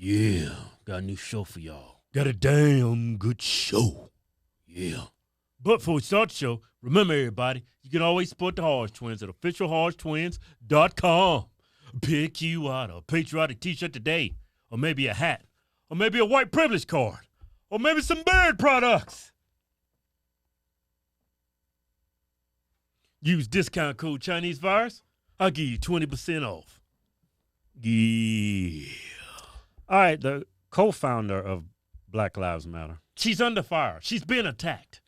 Yeah, got a new show for y'all. Got a damn good show. Yeah. But before we start the show, remember everybody, you can always support the Hodgetwins at officialhodgetwins.com. Pick you out a patriotic t-shirt today, or maybe a hat, or maybe a white privilege card, or maybe some bird products. Use discount code Chinese Virus. I'll give you 20% off. Yeah. All right, the co-founder of Black Lives Matter. She's under fire. She's been attacked.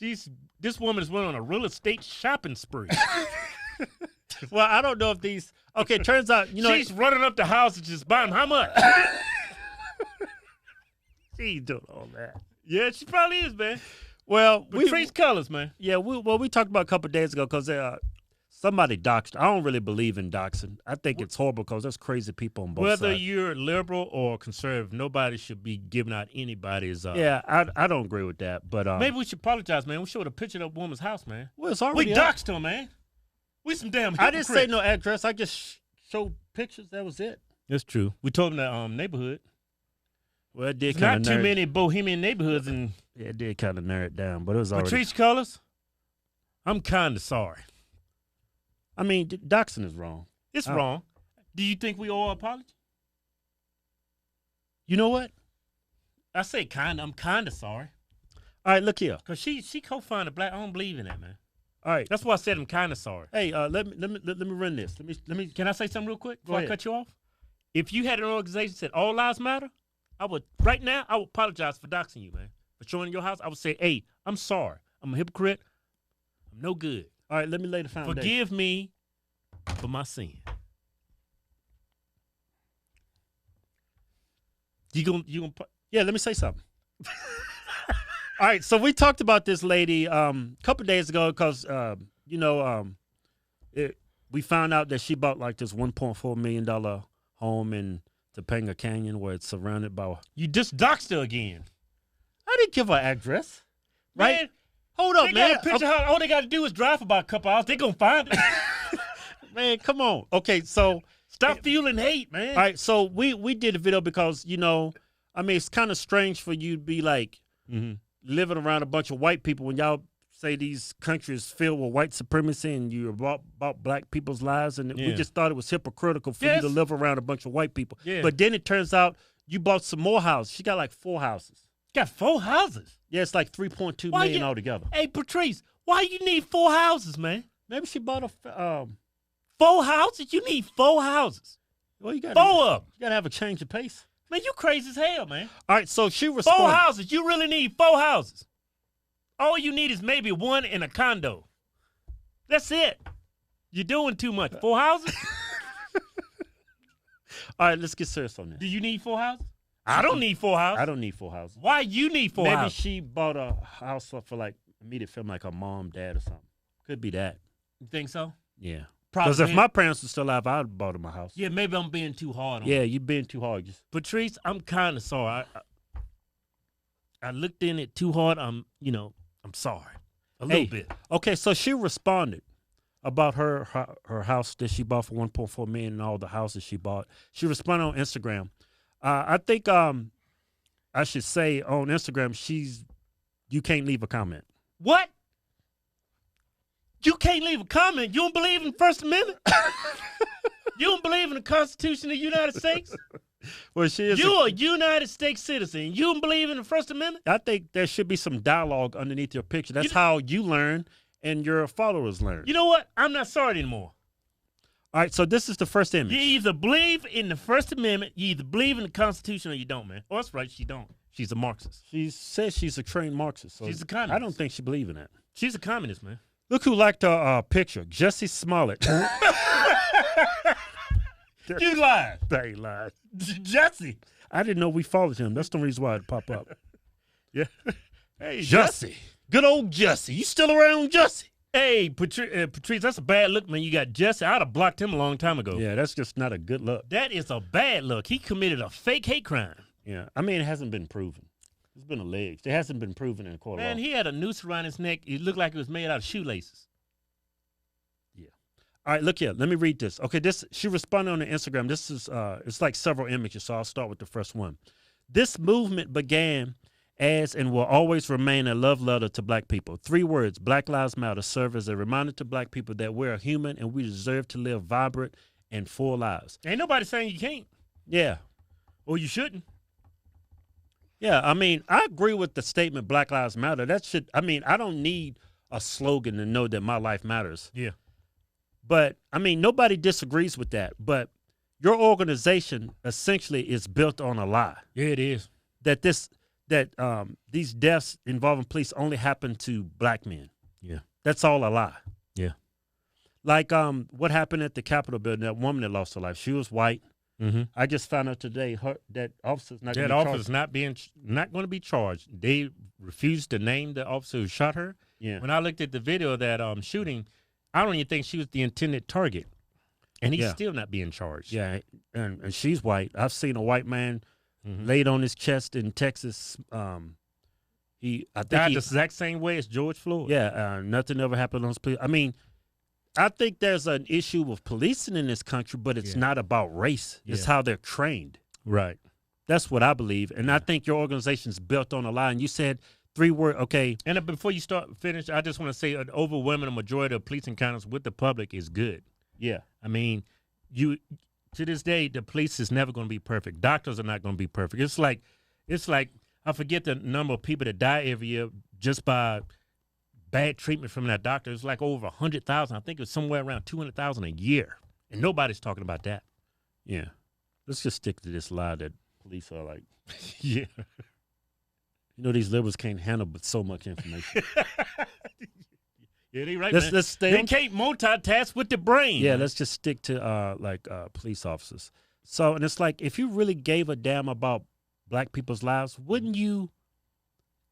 This woman has went on a real estate shopping spree. Well, I don't know if these. Okay, turns out she's running up the houses just buying how much? She ain't doing all that. Yeah, she probably is, man. Well, Patrice colors, man. Yeah, we talked about a couple of days ago because somebody doxed. I don't really believe in doxing. I think it's horrible because there's crazy people on both sides. Whether you're liberal or conservative, nobody should be giving out anybody's. Yeah, I don't agree with that. But maybe we should apologize, man. We showed a picture of that woman's house, man. Well, it's already we doxed her, man. We some damn hypocrites. I didn't say no address. I just showed pictures. That was it. That's true. We told them that neighborhood. Well, it did not too many bohemian neighborhoods, and it did kind of narrow it down. But it was already. Patrice colors. I'm kind of sorry. I mean, doxing is wrong. It's wrong. Do you think we owe an apology? You know what? I say kind of. I'm kind of sorry. All right, look here. Because she co-founded Black. I don't believe in that, man. All right. That's why I said I'm kind of sorry. Hey, let me run this. Let me. Can I say something real quick before Go ahead. I cut you off? If you had an organization that said all lives matter, I would apologize for doxing you, man. For showing your house, I would say, hey, I'm sorry. I'm a hypocrite. I'm no good. All right, let me lay the foundation. Forgive me for my sin. You gonna Yeah, let me say something. All right, so we talked about this lady a couple days ago because we found out that she bought like this $1.4 million home in Topanga Canyon where it's surrounded by. You just doxed her again. I didn't give her address. Right? Man, hold up, they man. Got a picture all they got to do is drive for about a couple hours. They gonna find it. Man, come on. Okay, so stop fueling hate, man. All right, so we did a video because it's kind of strange for you to be like living around a bunch of white people when y'all say these countries filled with white supremacy and you about black people's lives, and we just thought it was hypocritical for you to live around a bunch of white people. Yeah. But then it turns out you bought some more houses. She got like 4 houses. Got 4 houses? Yeah, it's like $3.2 million altogether. Hey, Patrice, why you need 4 houses, man? Maybe she bought 4 houses? You need 4 houses. Well, you got 4 of them. You got to have a change of pace. Man, you crazy as hell, man. All right, so she responded. 4 houses. You really need 4 houses. All you need is maybe 1 in a condo. That's it. You're doing too much. 4 houses? All right, let's get serious on this. Do you need 4 houses? I don't need 4 houses. I don't need 4 houses. Why you need 4 houses? Maybe she bought a house for like immediate family, like her mom, dad, or something. Could be that. You think so? Yeah. Probably. Because if my parents were still alive, I'd have bought them a house. Yeah, maybe I'm being too hard on Yeah, you're being too hard. Patrice, I'm kind of sorry. I looked in it too hard. I'm sorry. A little bit. Okay, so she responded about her house that she bought for $1.4 million and all the houses she bought. She responded on Instagram. I think I should say on Instagram, you can't leave a comment. What? You can't leave a comment? You don't believe in the First Amendment? You don't believe in the Constitution of the United States? Well, she is. You're a United States citizen. You don't believe in the First Amendment? I think there should be some dialogue underneath your picture. That's how you learn and your followers learn. You know what? I'm not sorry anymore. All right, so this is the first image. You either believe in the First Amendment, you either believe in the Constitution, or you don't, man. Oh, that's right, she don't. She's a Marxist. She says she's a trained Marxist. So she's a communist. I don't think she believes in that. She's a communist, man. Look who liked her picture. Jesse Smollett. You lied. They lied. Jesse. I didn't know we followed him. That's the reason why it popped up. Yeah. Hey, Jesse. Good old Jesse. You still around, Jesse? Hey, Patrice, that's a bad look, man. You got Jesse. I'd have blocked him a long time ago. Yeah, that's just not a good look. That is a bad look. He committed a fake hate crime. Yeah. I mean, it hasn't been proven. It's been alleged. It hasn't been proven in court of law. Man, he had a noose around his neck. It looked like it was made out of shoelaces. Yeah. All right, look here. Let me read this. Okay, she responded on the Instagram. This is it's like several images, so I'll start with the first one. This movement began as and will always remain a love letter to black people. 3 words, Black Lives Matter, serve as a reminder to black people that we're human and we deserve to live vibrant and full lives. Ain't nobody saying you can't. Yeah. Or you shouldn't. Yeah, I mean, I agree with the statement Black Lives Matter. I don't need a slogan to know that my life matters. Yeah. But, I mean, nobody disagrees with that. But your organization essentially is built on a lie. Yeah, it is. That these deaths involving police only happen to black men. Yeah. That's all a lie. Yeah. Like what happened at the Capitol building, that woman that lost her life, she was white. Mm-hmm. I just found out today that officer's not going That to be officer's not going to be charged. They refused to name the officer who shot her. Yeah. When I looked at the video of that shooting, I don't even think she was the intended target, and he's still not being charged. Yeah, and she's white. I've seen a white man Mm-hmm. laid on his chest in Texas. I think died the exact same way as George Floyd. Yeah, nothing ever happened on his police. I mean, I think there's an issue with policing in this country, but it's not about race. It's how they're trained. Right. That's what I believe, and I think your organization's built on a lie. And you said 3 words. Okay. And before you finish, I just want to say an overwhelming majority of police encounters with the public is good. Yeah. I mean, to this day, the police is never going to be perfect. Doctors are not going to be perfect. It's like I forget the number of people that die every year just by bad treatment from that doctor. It's like over 100,000. I think it was somewhere around 200,000 a year, and nobody's talking about that. Yeah. Let's just stick to this lie that police are like, yeah. You know, these liberals can't handle but so much information. Yeah, they right. Let's stay. They can't multitask with the brain. Yeah, let's just stick to police officers. So, and it's like, if you really gave a damn about black people's lives, wouldn't you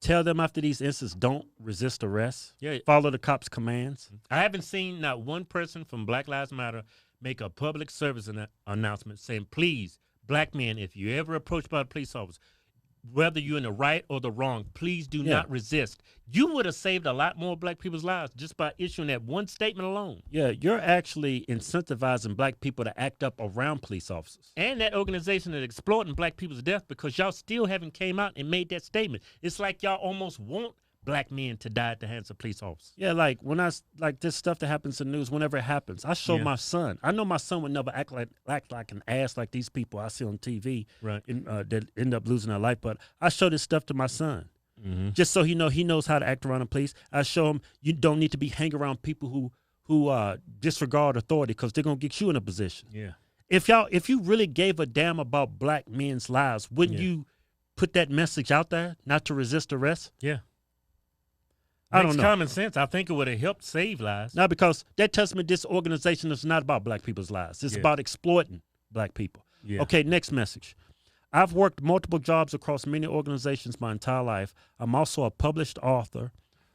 tell them after these incidents, don't resist arrest? Yeah. Follow the cops' commands? I haven't seen not one person from Black Lives Matter make a public service announcement saying, please, black men, if you ever approached by a police officer, whether you're in the right or the wrong, please do not resist. You would have saved a lot more black people's lives just by issuing that one statement alone. Yeah, you're actually incentivizing black people to act up around police officers. And that organization is exploiting black people's death because y'all still haven't came out and made that statement. It's like y'all almost want black men to die at the hands of police officers. Yeah, like when this stuff that happens in the news, whenever it happens, I show my son. I know my son would never act like an ass like these people I see on TV, right? That end up losing their life. But I show this stuff to my son, just so he knows how to act around the police. I show him you don't need to be hanging around people who disregard authority because they're gonna get you in a position. Yeah. If you really gave a damn about black men's lives, wouldn't you put that message out there, not to resist arrest? Yeah. I don't know. Common sense. I think it would have helped save lives. No, because that tells me this organization is not about black people's lives. It's about exploiting black people. Yeah. Okay, next message. I've worked multiple jobs across many organizations my entire life. I'm also a published author,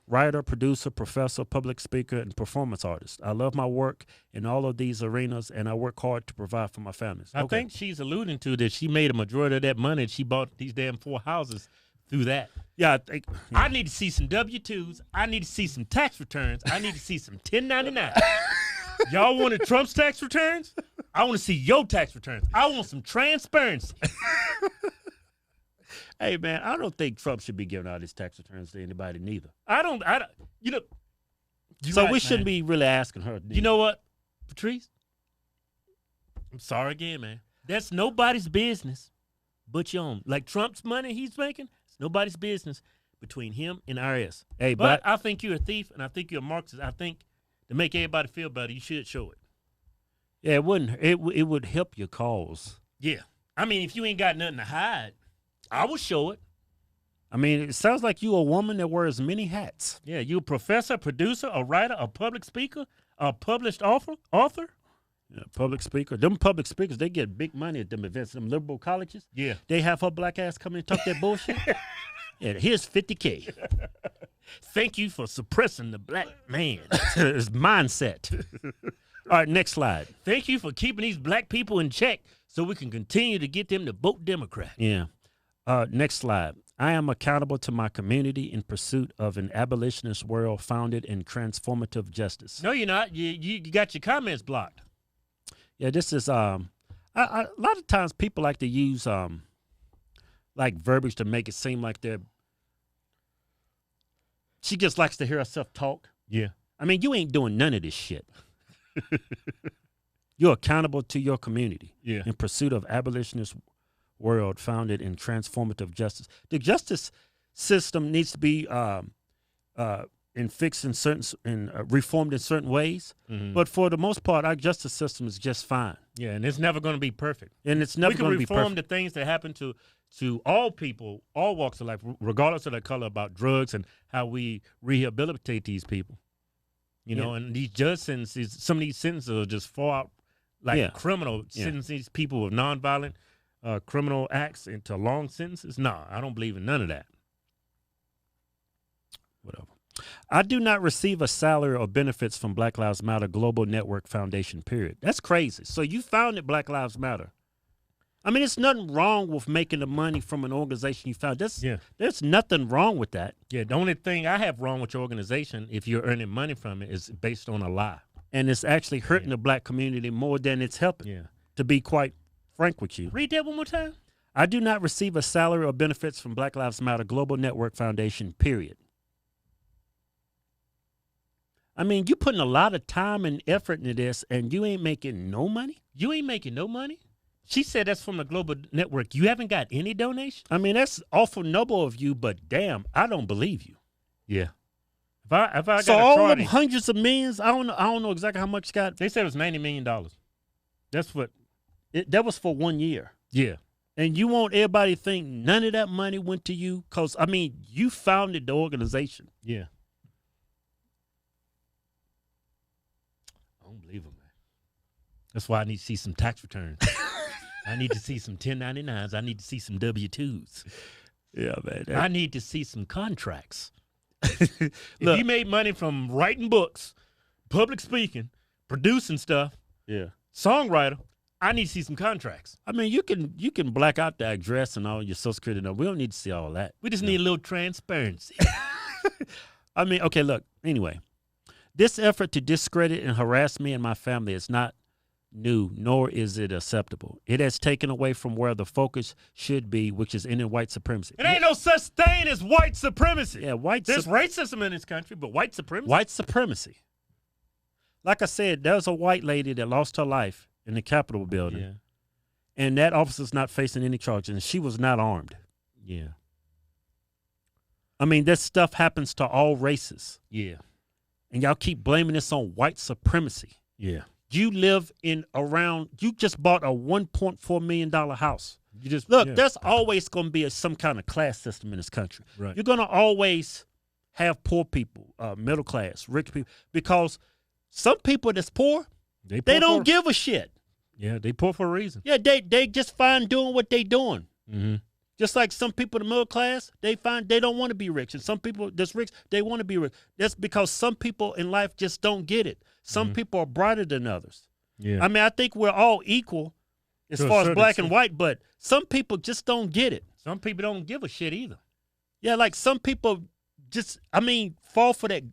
writer, producer, professor, public speaker, and performance artist. I love my work in all of these arenas, and I work hard to provide for my families. I think she's alluding to that she made a majority of that money and she bought these damn 4 houses through that. Yeah, I think. Yeah. I need to see some W-2s. I need to see some tax returns. I need to see some 1099. Y'all wanted Trump's tax returns? I want to see your tax returns. I want some transparency. Hey, man, I don't think Trump should be giving out his tax returns to anybody, neither. I don't, you know. So right, we shouldn't man. be really asking her. You know what, Patrice? I'm sorry again, man. That's nobody's business but your own. Like Trump's money he's making, it's nobody's business between him and IRS. Hey, but I think you're a thief, and I think you're a Marxist. I think to make everybody feel better, you should show it. Yeah, it would help your cause. Yeah. I mean, if you ain't got nothing to hide, I will show it. I mean, it sounds like you a woman that wears many hats. Yeah, you a professor, producer, a writer, a public speaker, a published author. Yeah, public speaker. Them public speakers, they get big money at them events. Them liberal colleges. Yeah. They have her black ass come in and talk that bullshit. Yeah, here's $50K. Thank you for suppressing the black man. His mindset. All right, next slide. Thank you for keeping these black people in check so we can continue to get them to vote Democrat. Yeah. Next slide. I am accountable to my community in pursuit of an abolitionist world founded in transformative justice. No, you're not. You got your comments blocked. Yeah, this is a lot of times people like to use like verbiage to make it seem like they're. She just likes to hear herself talk. Yeah. I mean, you ain't doing none of this shit. You're accountable to your community in pursuit of abolitionist world founded in transformative justice. The justice system needs to be fixed in certain reformed in certain ways. Mm-hmm. But for the most part, our justice system is just fine. Yeah, and it's never going to be perfect. And it's never going to be perfect. We can reform the things that happen to all people, all walks of life, regardless of their color, about drugs and how we rehabilitate these people. You know, and these judge sentences, some of these sentences are just far out like criminal sentencing these people with nonviolent criminal acts into long sentences. No, I don't believe in none of that. Whatever. I do not receive a salary or benefits from Black Lives Matter Global Network Foundation, period. That's crazy. So you founded Black Lives Matter. I mean, there's nothing wrong with making the money from an organization you found. There's nothing wrong with that. Yeah, the only thing I have wrong with your organization, if you're earning money from it, is based on a lie. And it's actually hurting the black community more than it's helping, to be quite frank with you. Read that one more time. I do not receive a salary or benefits from Black Lives Matter Global Network Foundation, period. I mean, you putting a lot of time and effort into this, and you ain't making no money? You ain't making no money? She said that's from the Global Network. You haven't got any donation? I mean, that's awful noble of you, but damn, I don't believe you. Yeah. If I got so all of them hundreds of millions, I don't know exactly how much got. They said it was $90 million. That's what. That was for 1 year. Yeah. And you want everybody to think none of that money went to you? Because, I mean, you founded the organization. Yeah. I don't believe them, man. That's why I need to see some tax returns. I need to see some 1099s. I need to see some W-2s. Yeah, man. I need to see some contracts. If you made money from writing books, public speaking, producing stuff, songwriter, I need to see some contracts. I mean, you can black out the address and all your Social Security number. We don't need to see all that. We just need a little transparency. I mean, okay, look, anyway. This effort to discredit and harass me and my family is not new, nor is it acceptable. It has taken away from where the focus should be, which is ending white supremacy. It ain't no such thing as white supremacy. Yeah, there's racism in this country, but white supremacy? White supremacy. Like I said, there was a white lady that lost her life in the Capitol building, and that officer's not facing any charges, and she was not armed. Yeah. I mean, this stuff happens to all races. Yeah. And y'all keep blaming this on white supremacy. Yeah. You live you just bought a $1.4 million house. You just there's always going to be some kind of class system in this country. Right. You're going to always have poor people, middle class, rich people, because some people that's poor, they don't give a shit. Yeah, they poor for a reason. Yeah, they just fine doing what they doing. Mm-hmm. Just like some people in the middle class, they don't want to be rich. And some people that's rich, they want to be rich. That's because some people in life just don't get it. Some people are brighter than others. Yeah. I mean, I think we're all equal as far as black and white, but some people just don't get it. Some people don't give a shit either. Yeah, like some people fall for that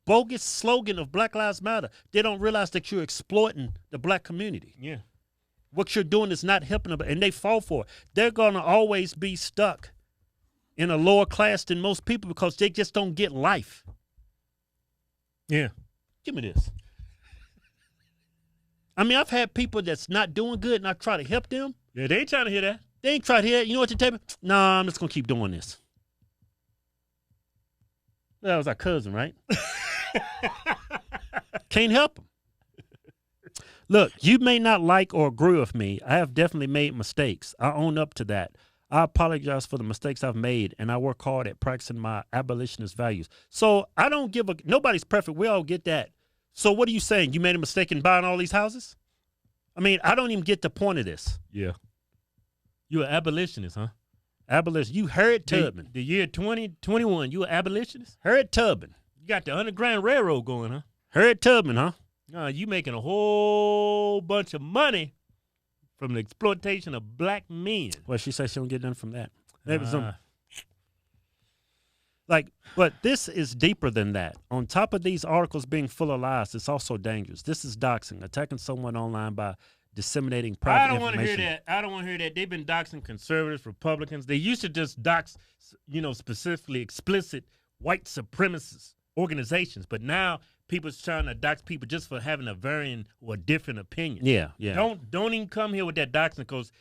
bogus slogan of Black Lives Matter. They don't realize that you're exploiting the black community. Yeah. What you're doing is not helping them, and they fall for it. They're going to always be stuck in a lower class than most people because they just don't get life. Yeah. Give me this. I mean, I've had people that's not doing good, and I try to help them. Yeah, they ain't trying to hear that. They ain't trying to hear it. You know what they tell me? Nah, I'm just going to keep doing this. That was our cousin, right? Can't help them. Look, you may not like or agree with me. I have definitely made mistakes. I own up to that. I apologize for the mistakes I've made, and I work hard at practicing my abolitionist values. So I don't give a – nobody's perfect. We all get that. So what are you saying? You made a mistake in buying all these houses? I mean, I don't even get the point of this. Yeah. You're an abolitionist, huh? Abolitionist. You Harriet Tubman. The year 2021, you an abolitionist? Harriet Tubman. You got the Underground Railroad going, huh? Harriet Tubman, huh? You making a whole bunch of money from the exploitation of black men. Well, she says she don't get none from that. Maybe some. Like, but this is deeper than that. On top of these articles being full of lies, it's also dangerous. This is doxing, attacking someone online by disseminating private I don't want to information. hear that. I don't want to hear that. They've been doxing conservatives, Republicans. They used to just dox, specifically explicit white supremacist organizations, but now people's trying to dox people just for having a varying or different opinion. Yeah, yeah. Don't even come here with that doxing because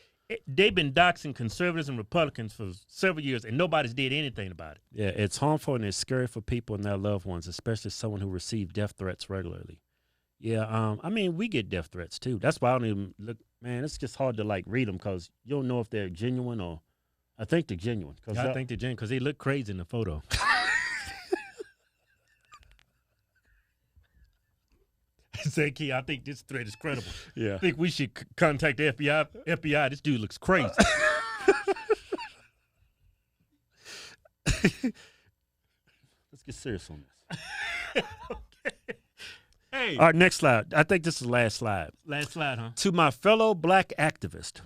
they've been doxing conservatives and Republicans for several years, and nobody's did anything about it. Yeah, it's harmful and it's scary for people and their loved ones, especially someone who receives death threats regularly. Yeah, I mean, we get death threats too. That's why I don't even look. Man, it's just hard to read them because you don't know if they're genuine or. I think they're genuine. I think they're genuine because they look crazy in the photo. Say, Key, I think this threat is credible. Yeah. I think we should contact the FBI. FBI, this dude looks crazy. Let's get serious on this. Okay. Hey. All right, next slide. I think this is the last slide. Last slide, huh? To my fellow black activist,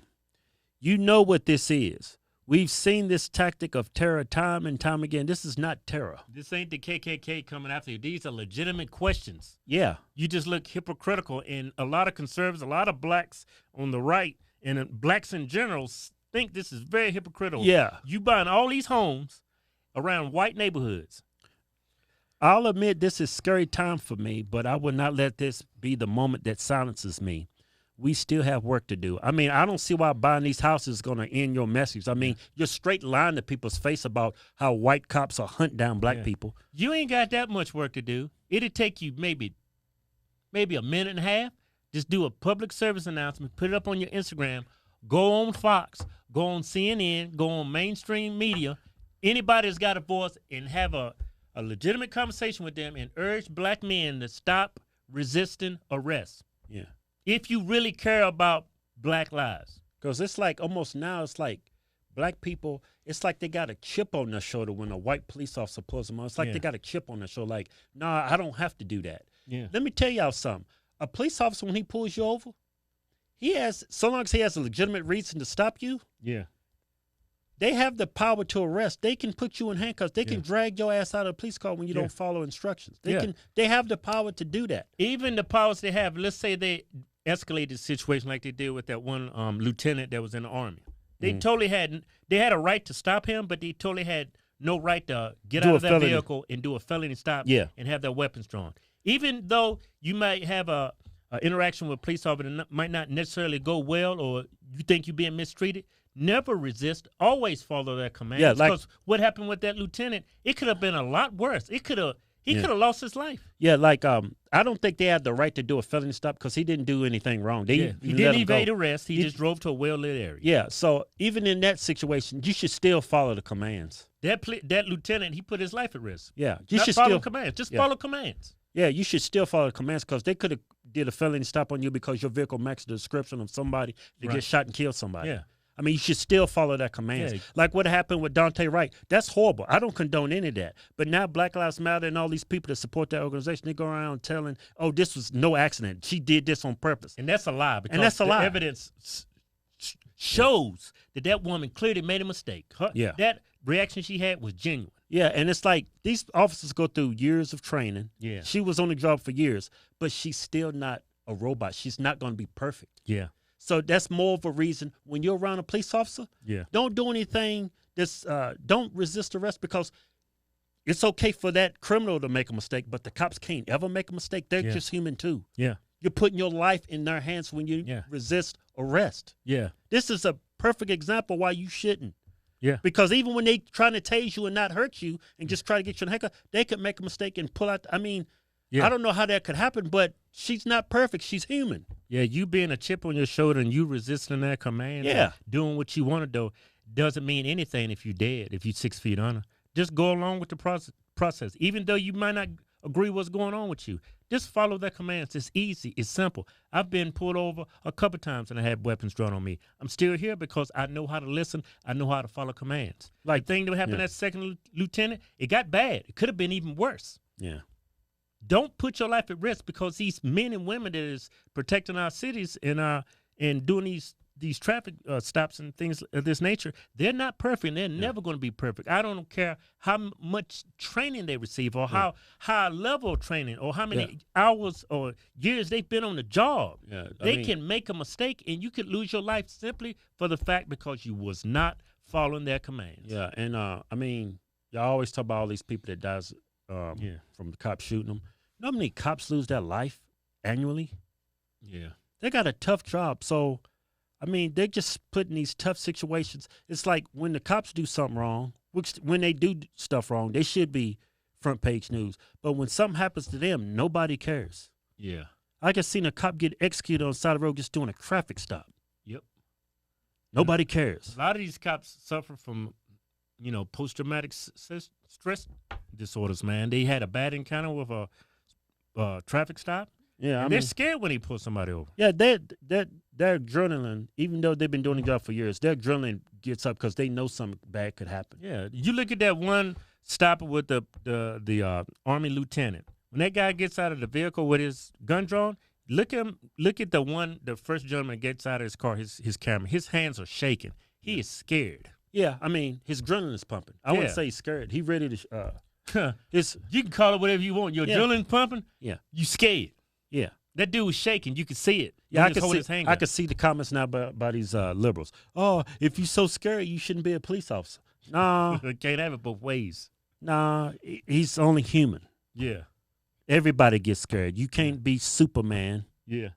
you know what this is. We've seen this tactic of terror time and time again. This is not terror. This ain't the KKK coming after you. These are legitimate questions. Yeah. You just look hypocritical, and a lot of conservatives, a lot of blacks on the right, and blacks in general think this is very hypocritical. Yeah. You buying all these homes around white neighborhoods. I'll admit this is scary time for me, but I will not let this be the moment that silences me. We still have work to do. I mean, I don't see why buying these houses is going to end your message. I mean, you're straight lying to people's face about how white cops are hunting down black people. You ain't got that much work to do. It'll take you maybe a minute and a half. Just do a public service announcement, put it up on your Instagram, go on Fox, go on CNN, go on mainstream media. Anybody that's got a voice, and have a legitimate conversation with them and urge black men to stop resisting arrest. Yeah. If you really care about black lives. Because it's like almost now it's like black people, it's like they got a chip on their shoulder when a white police officer pulls them on. It's like they got a chip on their shoulder like, nah, I don't have to do that. Yeah. Let me tell y'all something. A police officer, when he pulls you over, so long as he has a legitimate reason to stop you, Yeah. they have the power to arrest. They can put you in handcuffs. They can drag your ass out of the police car when you don't follow instructions. They have the power to do that. Even the powers they have, let's say they escalated the situation like they did with that one lieutenant that was in the Army. They totally had a right to stop him, but they totally had no right to get out of that vehicle and do a felony stop and have their weapons drawn. Even though you might have a interaction with a police officer that might not necessarily go well, or you think you're being mistreated, never resist. Always follow their commands. Yeah, because what happened with that lieutenant, it could have been a lot worse. He could have lost his life. Yeah, I don't think they had the right to do a felony stop because he didn't do anything wrong. He didn't evade arrest. He just drove to a well-lit area. Yeah, so even in that situation, you should still follow the commands. That lieutenant, he put his life at risk. Yeah, you Not should follow still commands. Just follow commands. Yeah, you should still follow the commands because they could have did a felony stop on you because your vehicle matched the description of somebody to get shot and kill somebody. Yeah. I mean, you should still follow that commands. Yeah. Like what happened with Dante Wright. That's horrible. I don't condone any of that. But now Black Lives Matter and all these people that support that organization, they go around telling, oh, this was no accident. She did this on purpose. And that's a lie. Because the evidence shows that woman clearly made a mistake. That reaction she had was genuine. Yeah, and it's like these officers go through years of training. Yeah. She was on the job for years, but she's still not a robot. She's not going to be perfect. Yeah. So that's more of a reason when you're around a police officer, don't do anything don't resist arrest because it's okay for that criminal to make a mistake, but the cops can't ever make a mistake. They're just human too. Yeah. You're putting your life in their hands when you resist arrest. Yeah. This is a perfect example why you shouldn't. Yeah. Because even when they trying to tase you and not hurt you and just try to get you in the handcuff, they could make a mistake and pull out. I mean, I don't know how that could happen, but she's not perfect. She's human. Yeah, you being a chip on your shoulder and you resisting that command, doing what you want to do, doesn't mean anything if you're dead, if you're 6 feet under. Just go along with the process. Even though you might not agree what's going on with you, just follow their commands. It's easy. It's simple. I've been pulled over a couple times and I had weapons drawn on me. I'm still here because I know how to listen. I know how to follow commands. Like the thing that happened to that second lieutenant, it got bad. It could have been even worse. Yeah. Don't put your life at risk because these men and women that is protecting our cities and doing these traffic stops and things of this nature, they're not perfect. They're never going to be perfect. I don't care how much training they receive or how high level training or how many hours or years they've been on the job. Yeah, they can make a mistake and you could lose your life simply for the fact because you was not following their commands. Yeah, and I mean, y'all always talk about all these people that dies from the cops shooting them. You know how many cops lose their life annually? Yeah. They got a tough job. So, I mean, they're just put in these tough situations. It's like when the cops do something wrong, which when they do stuff wrong, they should be front page news. But when something happens to them, nobody cares. Yeah. I just seen a cop get executed on the side of the road just doing a traffic stop. Yep. Nobody cares. A lot of these cops suffer from, post-traumatic stress disorders, man. They had a bad encounter with a traffic stop. Yeah, and they're scared when he pulls somebody over. Yeah, their adrenaline, even though they've been doing the job for years, their adrenaline gets up because they know something bad could happen. Yeah, you look at that one stopper with the Army lieutenant. When that guy gets out of the vehicle with his gun drawn, look at the first gentleman that gets out of his car, his camera. His hands are shaking. He is scared. Yeah, I mean, his adrenaline is pumping. I wouldn't say he's scared. He ready to. You can call it whatever you want. Your adrenaline pumping. Yeah, you scared. Yeah, that dude was shaking. You could see it. Yeah, I could see the comments now by these liberals. Oh, if you're so scared, you shouldn't be a police officer. Nah, can't have it both ways. Nah, he's only human. Yeah, everybody gets scared. You can't be Superman. Yeah,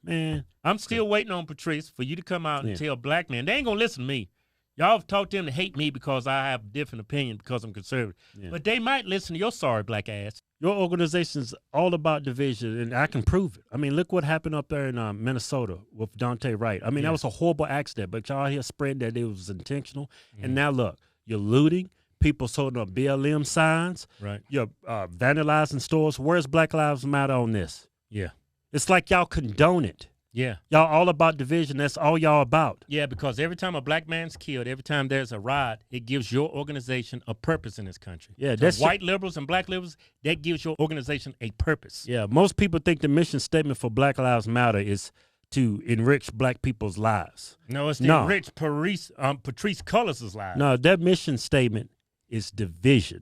man. I'm still waiting on Patrice for you to come out and tell black men they ain't gonna listen to me. Y'all have taught them to hate me because I have a different opinion because I'm conservative. Yeah. But they might listen to your sorry black ass. Your organization's all about division, and I can prove it. I mean, look what happened up there in Minnesota with Dante Wright. I mean, that was a horrible accident, but y'all here spreading that it was intentional. And now look, you're looting. People's holding up BLM signs. Right. You're vandalizing stores. Where's Black Lives Matter on this? Yeah. It's like y'all condone it. Yeah. Y'all all about division. That's all y'all about. Yeah, because every time a black man's killed, every time there's a riot, it gives your organization a purpose in this country. Yeah, that's white liberals and black liberals, that gives your organization a purpose. Yeah, most people think the mission statement for Black Lives Matter is to enrich black people's lives. No, it's to enrich Patrice Cullors' lives. No, that mission statement is division.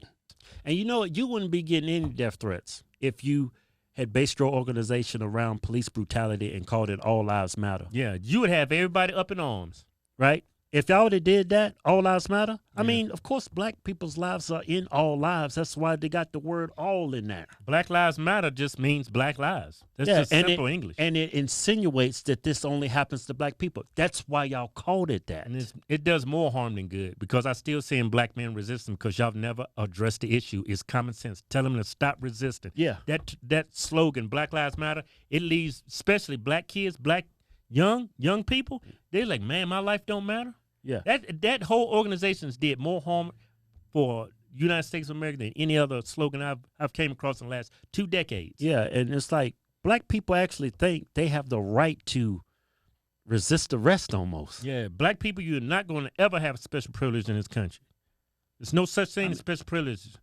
And you know what? You wouldn't be getting any death threats if you had based your organization around police brutality and called it All Lives Matter. Yeah, you would have everybody up in arms. Right? If y'all would have did that, All Lives Matter, I mean, of course, black people's lives are in all lives. That's why they got the word all in there. Black Lives Matter just means black lives. That's just simple English. And it insinuates that this only happens to black people. That's why y'all called it that. And it does more harm than good because I still seeing black men resisting because y'all never addressed the issue. It's common sense. Tell them to stop resisting. Yeah. That slogan, Black Lives Matter, it leaves especially black kids, black young people, they're like, man, my life don't matter. Yeah, that whole organization did more harm for United States of America than any other slogan I've came across in the last 2 decades. Yeah, and it's like black people actually think they have the right to resist arrest almost. Yeah, black people, you're not going to ever have special privilege in this country. There's no such thing as special privileges.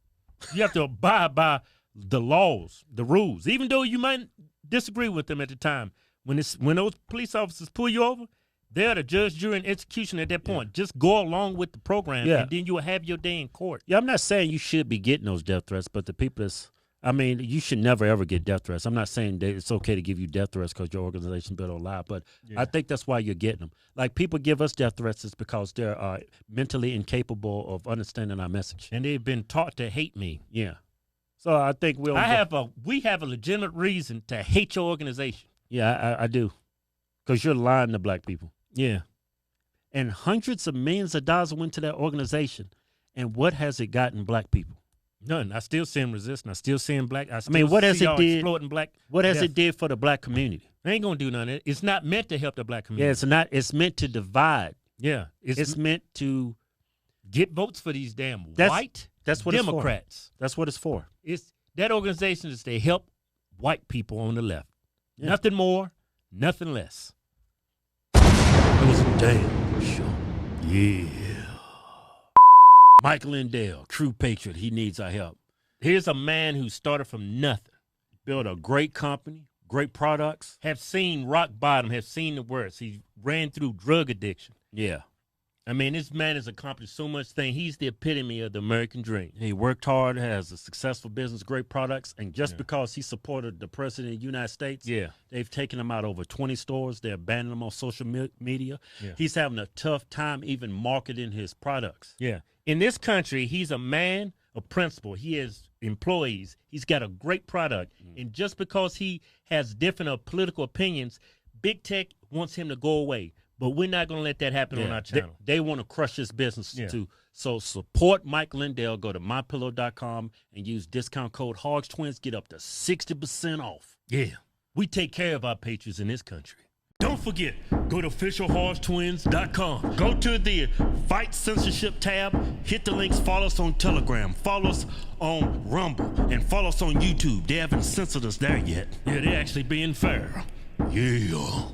You have to abide by the laws, the rules, even though you might disagree with them at the time. When those police officers pull you over, they're the judge, jury, and execution at that point. Yeah. Just go along with the program, and then you will have your day in court. Yeah, I'm not saying you should be getting those death threats, but the people you should never, ever get death threats. I'm not saying that it's okay to give you death threats because your organization's built on lie, but I think that's why you're getting them. Like, people give us death threats is because they're mentally incapable of understanding our message. And they've been taught to hate me. Yeah. So I think we have a legitimate reason to hate your organization. Yeah, I do. Because you're lying to black people. Yeah. And hundreds of millions of dollars went to that organization. And what has it gotten black people? None. I still see them resisting. I still see them black. What has it did? Exploiting black. What has it did for the black community? They ain't gonna do none of it. It's not meant to help the black community. Yeah, it's meant to divide. Yeah. It's meant to get votes for these damn white Democrats. That's what it's for. That organization is to help white people on the left. Yeah. Nothing more, nothing less. It was a damn show. Yeah. Mike Lindell, true patriot. He needs our help. Here's a man who started from nothing. Built a great company, great products. Have seen rock bottom, have seen the worst. He ran through drug addiction. Yeah. I mean, this man has accomplished so much thing. He's the epitome of the American dream. He worked hard, has a successful business, great products, and just because he supported the president of the United States, they've taken him out over 20 stores. They abandoned him on social media. Yeah. He's having a tough time even marketing his products. Yeah. In this country, he's a man of principle. He has employees. He's got a great product. And just because he has different political opinions, big tech wants him to go away. But we're not going to let that happen on our channel. They want to crush his business too. So support Mike Lindell. Go to mypillow.com and use discount code HOGTWINS. Get up to 60% off. Yeah. We take care of our patrons in this country. Don't forget, go to officialhodgetwins.com. Go to the Fight Censorship tab. Hit the links. Follow us on Telegram. Follow us on Rumble. And follow us on YouTube. They haven't censored us there yet. Yeah, they're actually being fair. Yeah.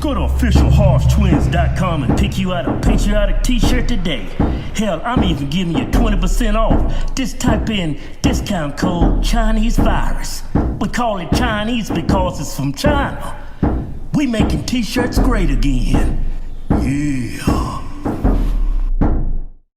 Go to officialhodgetwins.com and pick you out a patriotic t-shirt today. Hell, I'm even giving you 20% off. Just type in discount code Chinese Virus. We call it Chinese because it's from China. We making t-shirts great again. Yeah.